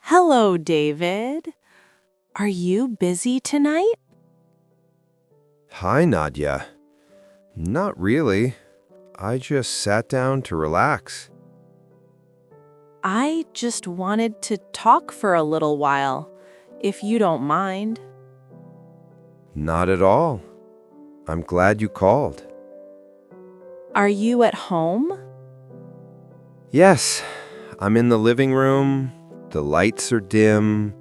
Hello, David. Are you busy tonight? Hi, Nadya. Not really. I just sat down to relax. I just wanted to talk for a little while, if you don't mind. Not at all. I'm glad you called. Are you at home? Yes, I'm in the living room. The lights are dim.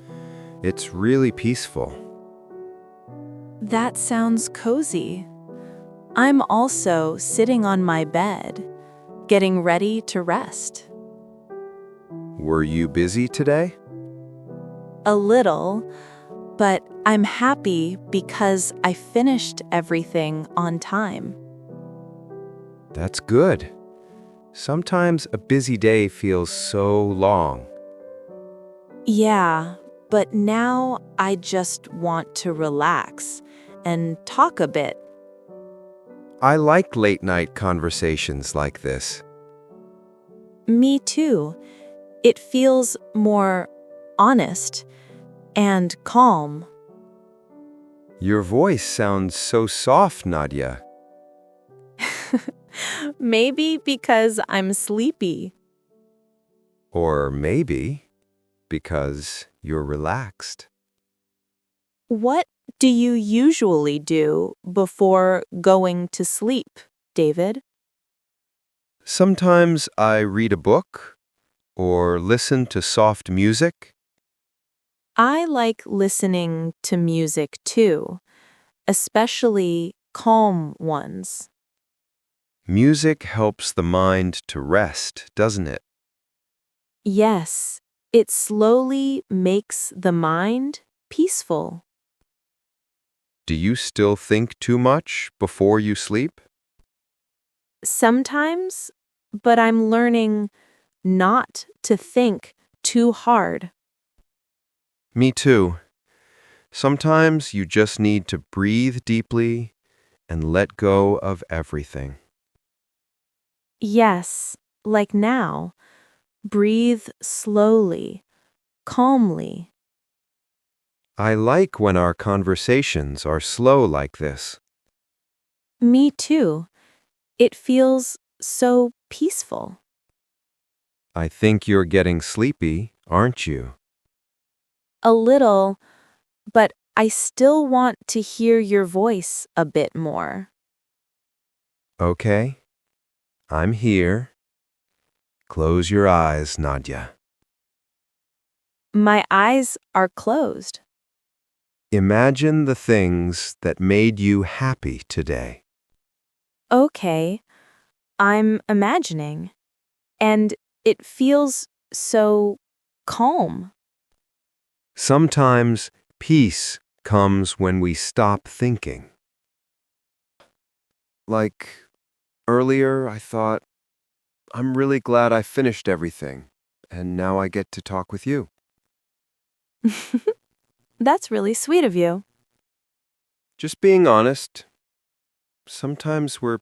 It's really peaceful. That sounds cozy. I'm also sitting on my bed, getting ready to rest. Were you busy today? A little, but I'm happy because I finished everything on time. That's good. Sometimes a busy day feels so long. Yeah, but now I just want to relax and talk a bit. I like late night conversations like this. Me too. It feels more honest and calm. Your voice sounds so soft, Nadya. Maybe because I'm sleepy. Or maybe because you're relaxed. What do you usually do before going to sleep, David? Sometimes I read a book or listen to soft music. I like listening to music too, especially calm ones. Music helps the mind to rest, doesn't it? Yes, it slowly makes the mind peaceful. Do you still think too much before you sleep? Sometimes, but I'm learning not to think too hard. Me too. Sometimes you just need to breathe deeply and let go of everything. Yes, like now, breathe slowly, calmly. I like when our conversations are slow like this. Me too. It feels so peaceful. I think you're getting sleepy, aren't you? A little, but I still want to hear your voice a bit more. Okay, I'm here. Close your eyes, Nadya. My eyes are closed. Imagine the things that made you happy today. Okay, I'm imagining. And it feels so calm. Sometimes peace comes when we stop thinking. Like earlier, I thought, I'm really glad I finished everything, and now I get to talk with you. That's really sweet of you. Just being honest, sometimes we're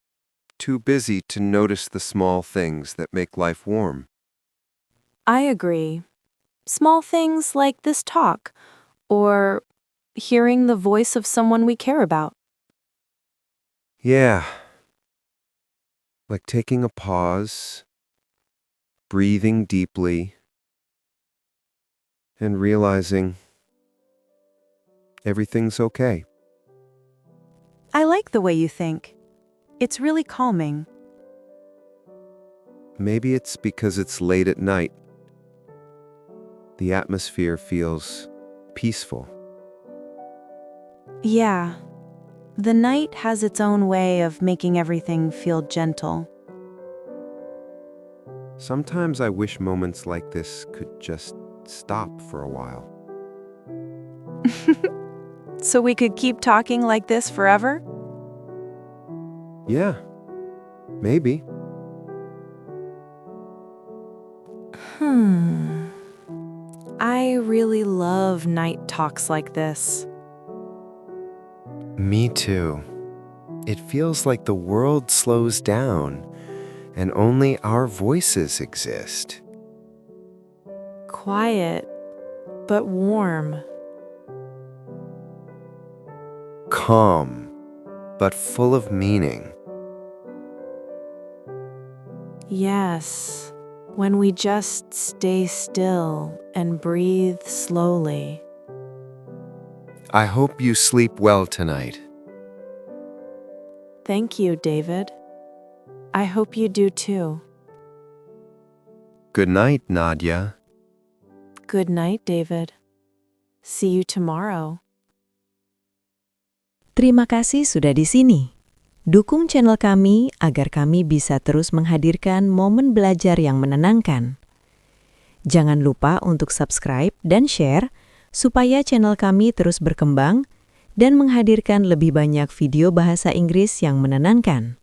too busy to notice the small things that make life warm. I agree. Small things like this talk, or hearing the voice of someone we care about. Yeah, like taking a pause, breathing deeply, and realizing everything's okay. I like the way you think. It's really calming. Maybe it's because it's late at night. The atmosphere feels peaceful. Yeah, the night has its own way of making everything feel gentle. Sometimes I wish moments like this could just stop for a while. So we could keep talking like this forever? Yeah, maybe. I really love night talks like this. Me too. It feels like the world slows down and only our voices exist. Quiet, but warm. Calm, but full of meaning. Yes, when we just stay still and breathe slowly. I hope you sleep well tonight. Thank you, David. I hope you do too. Good night, Nadya. Good night, David. See you tomorrow. Terima kasih sudah di sini. Dukung channel kami agar kami bisa terus menghadirkan momen belajar yang menenangkan. Jangan lupa untuk subscribe dan share supaya channel kami terus berkembang dan menghadirkan lebih banyak video bahasa Inggris yang menenangkan.